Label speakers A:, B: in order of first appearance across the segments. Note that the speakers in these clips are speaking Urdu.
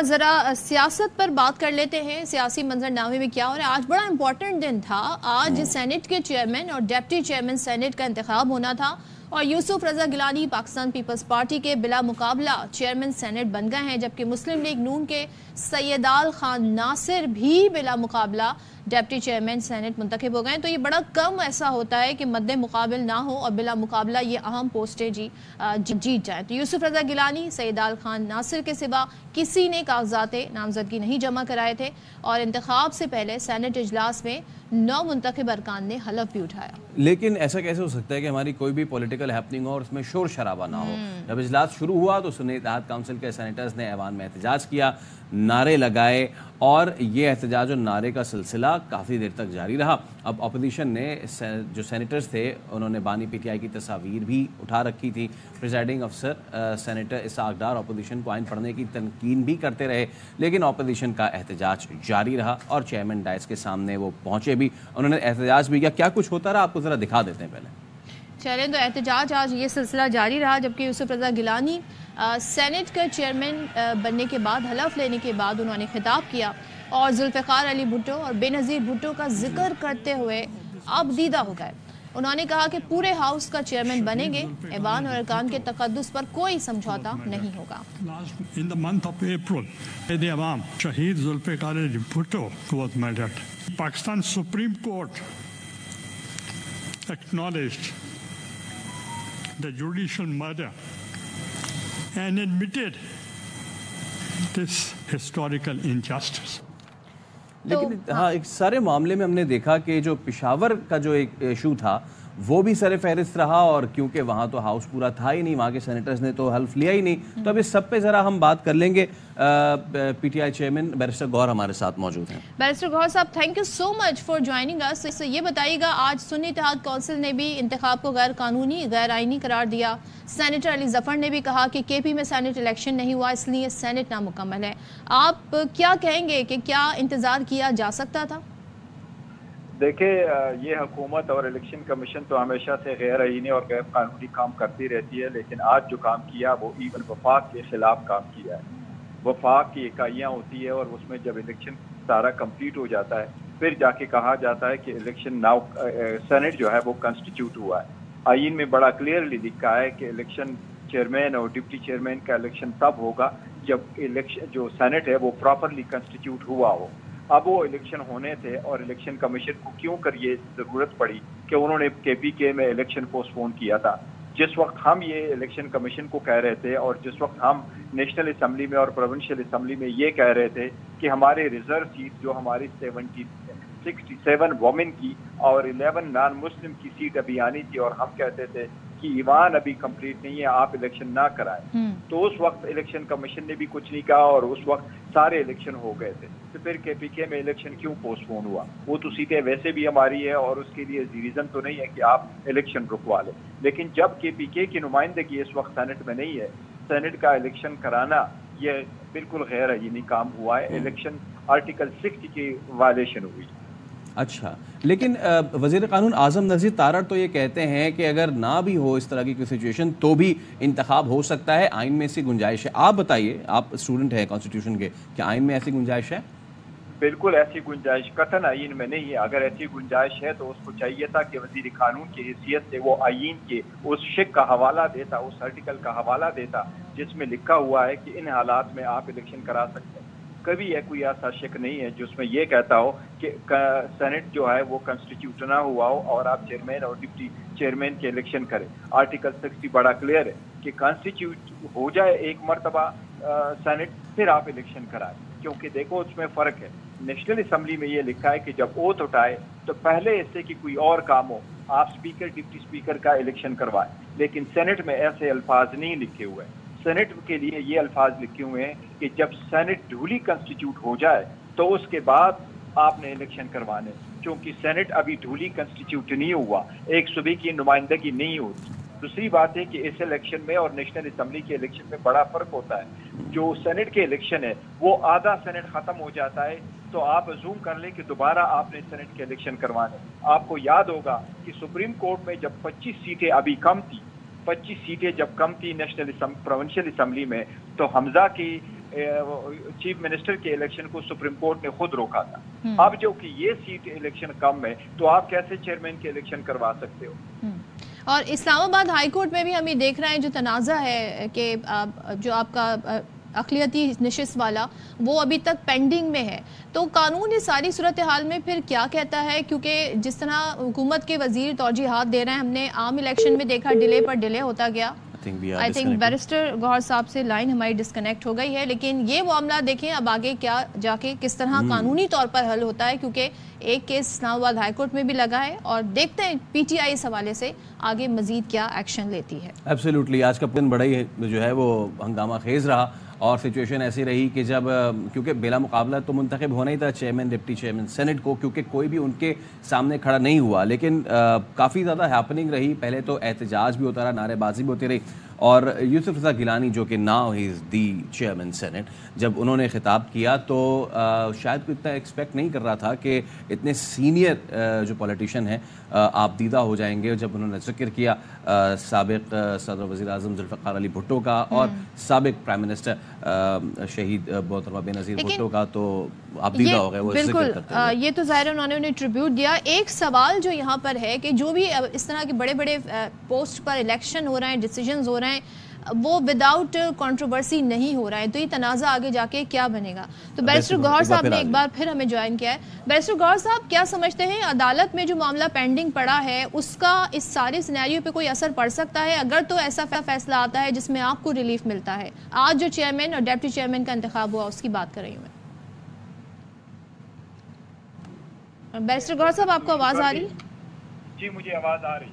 A: ذرا سیاست پر بات کر لیتے ہیں، سیاسی منظرنامے میں کیا ہو رہا ہے۔ آج بڑا امپورٹنٹ دن تھا، آج سینٹ کے چیئرمین اور ڈیپٹی چیئرمین سینٹ کا انتخاب ہونا تھا اور یوسف رضا گیلانی پاکستان پیپلز پارٹی کے بلا مقابلہ چیئرمین سینٹ بن گئے ہیں، جبکہ مسلم لیگ نون کے سیدال خان ناصر بھی بلا مقابلہ ڈیپٹی چیئرمین سینٹ منتخب ہو گئے ہیں۔ تو یہ بڑا کم ایسا ہوتا ہے کہ مد مقابل نہ ہو اور بلا مقابلہ یہ اہم پوسٹیں جیت جائیں۔ تو یوسف رضا گیلانی، سیدال خان ناصر کے سوا کسی نے کاغذات نامزدگی نہیں جمع کرائے تھے اور انتخاب سے پہلے سینٹ اجلاس میں 9 منتخب ارکان نے حلف بھی اٹھایا۔
B: لیکن ایسا کیسے ہو سکتا ہے کہ ہماری کوئی بھی پولیٹیکل ہیپننگ ہو اور اس میں شور شرابہ نہ ہو؟ جب اجلاس شروع ہوا تو سنی اتحاد کونسل کے سینیٹرز نے ایوان میں احتجاج کیا، نعرے لگائے اور یہ احتجاج اور نعرے کا سلسلہ کافی دیر تک جاری رہا۔ اب اپوزیشن نے جو سینیٹرز تھے انہوں نے بانی پی ٹی آئی کی تصاویر بھی اٹھا رکھی تھی۔ پریزائڈنگ افسر سینیٹر اسحاق ڈار اپوزیشن کو آئین پڑھنے کی تنقید بھی کرتے رہے، لیکن اپوزیشن کا احتجاج جاری رہا اور چیئرمین ڈائس کے سامنے وہ پہنچے بھی، انہوں نے احتجاج بھی کیا۔ کیا کچھ ہوتا رہا آپ کو ذرا دکھا دیتے ہیں پہلے۔
A: چلیں تو احتجاج آج یہ سلسلہ جاری رہا، جبکہ یوسف رضا گیلانی سینٹ کا چیئرمین بننے کے بعد حلف لینے کے بعد انہوں نے خطاب کیا اور ذوالفقار علی بھٹو اور بے نظیر بھٹو کا ذکر کرتے ہوئے اب دیدہ ہو گئے۔ انہوں نے کہا کہ پورے ہاؤس کا چیئرمین بنیں گے، ایوان اور ارکان کے تقدس پر کوئی سمجھوتا نہیں ہوگا۔
C: In the month of April, قائد عوام شہید Zulfiqar Ali Bhutto was murdered. Pakistan Supreme Court acknowledged the judicial murder and admitted this historical injustice.
B: لیکن ہاں ایک سارے معاملے میں ہم نے دیکھا کہ جو پشاور کا جو ایک ایشو تھا وہ بھی سر فہرست رہا، اور کیونکہ وہاں تو ہاؤس پورا تھا ہی نہیں، وہاں کے سینیٹرز نے تو حلف لیا ہی نہیں۔ تو اب اس سب پہ ذرا ہم بات کر لیں گے۔ P T I chairman barrister Gohar ہمارے ساتھ موجود ہیں۔
A: بیرسٹر گوہر صاحب، thank you so much for joining اس۔ یہ بتائیے گا، آج سنی اتحاد کونسل نے بھی انتخاب کو غیر قانونی، غیر آئینی قرار دیا۔ سینیٹر علی ظفر نے بھی کہا کہ کے پی میں سینٹ الیکشن نہیں ہوا، اس لیے سینٹ نامکمل ہے۔ آپ کیا کہیں گے کہ کیا انتظار کیا جا سکتا تھا؟
D: دیکھیں، یہ حکومت اور الیکشن کمیشن تو ہمیشہ سے غیر آئینی اور غیر قانونی کام کرتی رہتی ہے، لیکن آج جو کام کیا وہ ایون وفاق کے خلاف کام کیا ہے۔ وفاق کی اکائیاں ہوتی ہے اور اس میں جب الیکشن سارا کمپلیٹ ہو جاتا ہے پھر جا کے کہا جاتا ہے کہ الیکشن ناؤ سینٹ جو ہے وہ کنسٹیٹیوٹ ہوا ہے۔ آئین میں بڑا کلیئرلی لکھا ہے کہ الیکشن چیئرمین اور ڈپٹی چیئرمین کا الیکشن تب ہوگا جب الیکشن جو سینٹ ہے وہ پراپرلی کنسٹیٹیوٹ ہوا ہو۔ اب وہ الیکشن ہونے تھے اور الیکشن کمیشن کو کیوں کر یہ ضرورت پڑی کہ انہوں نے کے پی کے میں الیکشن پوسٹ پون کیا تھا۔ جس وقت ہم یہ الیکشن کمیشن کو کہہ رہے تھے اور جس وقت ہم نیشنل اسمبلی میں اور پروونشل اسمبلی میں یہ کہہ رہے تھے کہ ہمارے ریزرو سیٹ جو ہماری 67 وومن کی اور 11 نان مسلم کی سیٹ ابھی آنی تھی، اور ہم کہتے تھے کہ ایوان ابھی کمپلیٹ نہیں ہے، آپ الیکشن نہ کرائیں، تو اس وقت الیکشن کمیشن نے بھی کچھ نہیں کہا اور اس وقت سارے الیکشن ہو گئے تھے۔ تو پھر کے پی کے میں الیکشن کیوں پوسٹ پون ہوا؟ وہ تو سیٹیں ویسے بھی ہماری ہے اور اس کے لیے ریزن تو نہیں ہے کہ آپ الیکشن رکوا لیں۔ لیکن جب کے پی کے کی نمائندگی اس وقت سینٹ میں نہیں ہے، سینٹ کا الیکشن کرانا یہ بالکل غیر آئینی کام ہوا ہے، الیکشن آرٹیکل 60 کی وائلیشن ہوئی۔
B: اچھا، لیکن وزیر قانون اعظم نذیر تارڑ تو یہ کہتے ہیں کہ اگر نہ بھی ہو اس طرح کی کوئی سچویشن تو بھی انتخاب ہو سکتا ہے، آئین میں ایسی گنجائش ہے۔ آپ بتائیے، آپ اسٹوڈنٹ ہیں کانسٹیٹیوشن کے، کیا آئین میں ایسی گنجائش ہے؟
D: بالکل ایسی گنجائش قطعاً آئین میں نہیں ہے۔ اگر ایسی گنجائش ہے تو اس کو چاہیے تھا کہ وزیر قانون کی حیثیت سے وہ آئین کے اس شق کا حوالہ دیتا، اس آرٹیکل کا حوالہ دیتا جس میں لکھا ہوا ہے کہ ان حالات میں آپ الیکشن کرا سکتے ہیں۔ کبھی کوئی ایسا شک نہیں ہے جس میں یہ کہتا ہو کہ سینٹ جو ہے وہ کنسٹیٹیوٹ نہ ہوا ہو اور آپ چیئرمین اور ڈپٹی چیئرمین کے الیکشن کریں۔ آرٹیکل 60 بڑا کلیئر ہے کہ کنسٹیٹیوٹ ہو جائے ایک مرتبہ سینٹ پھر آپ الیکشن کرائیں، کیونکہ دیکھو اس میں فرق ہے۔ نیشنل اسمبلی میں یہ لکھا ہے کہ جب اوتھ اٹھائے تو پہلے اس سے کہ کوئی اور کام ہو آپ اسپیکر ڈپٹی اسپیکر کا الیکشن کروائیں، لیکن سینٹ میں ایسے الفاظ نہیں لکھے ہوئے ہیں۔ سینٹ کے لیے یہ الفاظ لکھے ہوئے ہیں کہ جب سینٹ ڈیولی کنسٹیٹیوٹ ہو جائے تو اس کے بعد آپ نے الیکشن کروانے، چونکہ سینٹ ابھی ڈیولی کنسٹیٹیوٹ نہیں ہوا، ایک صوبے کی نمائندگی نہیں ہوتی۔ دوسری بات ہے کہ اس الیکشن میں اور نیشنل اسمبلی کے الیکشن میں بڑا فرق ہوتا ہے۔ جو سینٹ کے الیکشن ہے وہ آدھا سینٹ ختم ہو جاتا ہے تو آپ زوم کر لیں کہ دوبارہ آپ نے سینٹ کے الیکشن کروانے۔ آپ کو یاد ہوگا کہ سپریم کورٹ میں جب 25 سیٹیں ابھی کم تھی، 25 سیٹیں جب کم تھی نیشنل پروونشل اسمبلی میں، تو حمزہ کی چیف منسٹر کے الیکشن کو سپریم کورٹ نے خود روکا تھا. اب جو کہ یہ سیٹ الیکشن کم ہے تو آپ کیسے چیئرمین کے الیکشن کروا سکتے ہو؟
A: اور اسلام آباد ہائی کورٹ میں بھی ہم یہ دیکھ رہے ہیں جو تنازع ہے کہ جو آپ کا اقلیتی نشست والا وہ ابھی تک پینڈنگ میں ہے. تو قانون اس ساری صورتحال میں پھر کیا کہتا ہے؟ کیونکہ جس طرح حکومت کے وزیر توجیحات دے رہے ہیں، ہم نے عام الیکشن میں دیکھا ڈیلے پر ڈیلے ہوتا گیا. آئی تھنک بیرسٹر گوہر صاحب سے لائن ہماری ڈسکنیکٹ ہو گئی ہے، لیکن یہ معاملہ دیکھیں اب آگے کیا جا کے کس طرح قانونی طور پر حل ہوتا ہے، کیونکہ ایک کیس اسلام آباد ہائی کورٹ میں بھی لگا ہے اور دیکھتے ہیں پی ٹی آئی اس حوالے سے آگے مزید کیا ایکشن لیتی ہے.
B: ایبسلیوٹلی آج کا دن بڑا ہی جو ہے وہ ہنگامہ خیز رہا اور سچویشن ایسی رہی کہ جب کیونکہ بلا مقابلہ تو منتخب ہونا ہی تھا چیئرمین ڈپٹی چیئرمین سینٹ کو، کیونکہ کوئی بھی ان کے سامنے کھڑا نہیں ہوا، لیکن کافی زیادہ ہیپننگ رہی. پہلے تو احتجاج بھی ہوتا رہا، نعرے بازی بھی ہوتی رہی، اور یوسف رضا گیلانی جو کہ now he is the chairman senate, جب انہوں نے خطاب کیا تو شاید کوئی اتنا ایکسپیکٹ نہیں کر رہا تھا کہ اتنے سینئر جو پولیٹیشین ہیں آپ دیدہ ہو جائیں گے. جب انہوں نے ذکر کیا سابق صدر وزیر اعظم ذوالفقار علی بھٹو کا اور سابق پرائم منسٹر شہید محترمہ بے نظیر بھٹو کا، تو آپ دیدہ ہو گئے وہ ذکر کرتے ہیں.
A: یہ تو ظاہر انہوں نے ٹریبیوٹ دیا. ایک سوال جو یہاں پر ہے کہ جو بھی اس طرح کے بڑے بڑے پوسٹ پر الیکشن ہو رہے ہیں، ڈیسیجنز ہو رہے ہیں، وہ وداؤٹ کنٹروورسی نہیں ہو رہا ہے، تو یہ تنازع آگے جا کے کیا بنے گا؟ تو بیرسٹر گوہر صاحب نے ایک بار پھر ہمیں جوائن کیا ہے. بیرسٹر گوہر صاحب، کیا سمجھتے ہیں عدالت میں جو معاملہ پینڈنگ پڑا ہے اس کا اس سارے سینیریو پہ کوئی اثر پڑ سکتا ہے؟ اگر تو ایسا فیصلہ آتا ہے جس میں آپ کو ریلیف ملتا ہے. آج جو چیئرمین اور ڈپٹی چیئرمین کا انتخاب ہوا اس کی بات کر رہی ہوں میں. بیرسٹر گوہر صاحب، آپ کو آواز آ رہی؟
D: جی مجھے آواز آ رہی.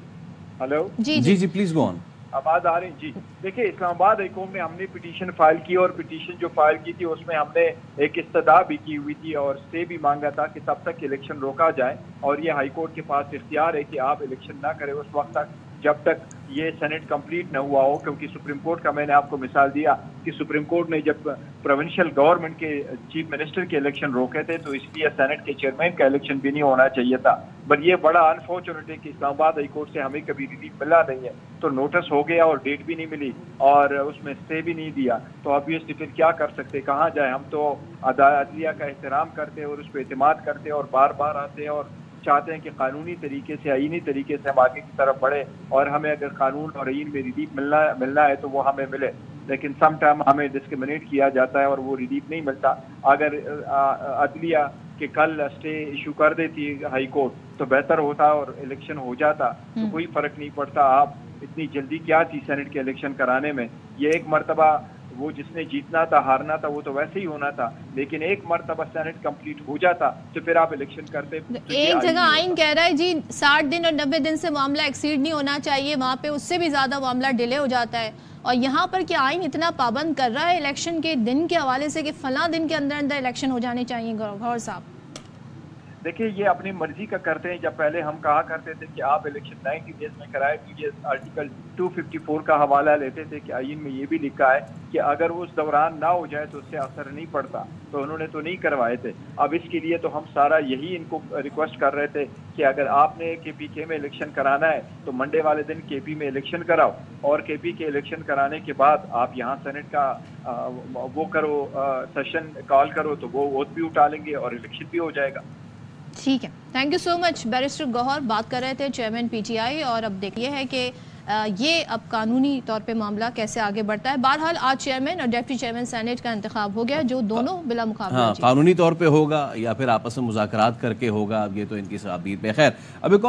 D: ہلو
B: جی پلیز گو آن.
D: آواز آ رہی؟ جی دیکھیں، اسلام آباد ہائی کورٹ میں ہم نے پٹیشن فائل کی اور پٹیشن جو فائل کی تھی اس میں ہم نے ایک استدعا بھی کی ہوئی تھی اور اسٹے بھی مانگا تھا کہ تب تک الیکشن روکا جائے، اور یہ ہائی کورٹ کے پاس اختیار ہے کہ آپ الیکشن نہ کریں اس وقت تک جب تک یہ سینٹ کمپلیٹ نہ ہوا ہو. کیونکہ سپریم کورٹ کا میں نے آپ کو مثال دیا کہ سپریم کورٹ نے جب پروونشل گورنمنٹ کے چیف منسٹر کے الیکشن روکے تھے تو اس لیے سینٹ کے چیئرمین کا الیکشن بھی نہیں ہونا چاہیے تھا. بٹ یہ بڑا انفارچونیٹ ہے کہ اسلام آباد ہائی کورٹ سے ہمیں کبھی ریلیف ملا نہیں ہے. تو نوٹس ہو گیا اور ڈیٹ بھی نہیں ملی اور اس میں اسٹے بھی نہیں دیا، تو obviously پھر کیا کر سکتے، کہاں جائیں؟ ہم تو عدلیہ کا احترام کرتے اور اس پہ اعتماد کرتے اور بار بار آتے اور چاہتے ہیں کہ قانونی طریقے سے، آئینی طریقے سے ہم آگے کی طرف بڑھے، اور ہمیں اگر قانون اور آئین میں ریلیف ملنا ہے تو وہ ہمیں ملے. لیکن سم ٹائم ہمیں ڈسکریمنیٹ کیا جاتا ہے اور وہ ریلیف نہیں ملتا. اگر عدلیہ کہ کل اسٹے ایشو کر دیتی ہائی کورٹ تو بہتر ہوتا اور الیکشن ہو جاتا، تو کوئی فرق نہیں پڑتا. آپ اتنی جلدی کیا تھی سینٹ کے الیکشن کرانے میں؟ یہ ایک مرتبہ وہ جس نے جیتنا تھا ہارنا تھا وہ تو ویسے ہی ہونا تھا، لیکن ایک مرتبہ سینٹ کمپلیٹ ہو جاتا تو پھر آپ الیکشن کرتے.
A: ایک جگہ آئین کہہ رہا ہے جی 60 دن اور 90 دن سے معاملہ ایکسیڈ نہیں ہونا چاہیے، وہاں پہ اس سے بھی زیادہ معاملہ ڈیلے ہو جاتا ہے، اور یہاں پر کیا آئین اتنا پابند کر رہا ہے الیکشن کے دن کے حوالے سے کہ فلاں دن کے اندر اندر الیکشن ہو جانے چاہیے؟ گوہر صاحب
D: دیکھیں، یہ اپنی مرضی کا کرتے ہیں. جب پہلے ہم کہا کرتے تھے کہ آپ الیکشن 90 ڈیز میں کرائے تو یہ آرٹیکل 254 کا حوالہ لیتے تھے کہ آئین میں یہ بھی لکھا ہے کہ اگر وہ اس دوران نہ ہو جائے تو اس سے اثر نہیں پڑتا، تو انہوں نے تو نہیں کروائے تھے. اب اس کے لیے تو ہم سارا یہی ان کو ریکویسٹ کر رہے تھے کہ اگر آپ نے کے پی کے میں الیکشن کرانا ہے تو منڈے والے دن کے پی میں الیکشن کراؤ، اور کے پی کے الیکشن کرانے کے بعد آپ یہاں سینٹ کا وہ کرو، سیشن کال کرو تو وہ ووٹ بھی اٹھا لیں گے اور الیکشن بھی ہو جائے گا.
A: ٹھیک ہے، thank you so much. Barrister Gohar بات کر رہے تھے چیئرمین پی ٹی آئی، اور اب دیکھیے ہے کہ یہ اب قانونی طور پہ معاملہ کیسے آگے بڑھتا ہے. بہرحال آج چیئرمین اور ڈپٹی چیئرمین سینٹ کا انتخاب ہو گیا جو دونوں بلا مقابلہ
B: قانونی طور پہ ہوگا یا پھر آپس میں مذاکرات کر کے ہوگا، اب یہ تو ان کی صحابیت. بخیر اب ایک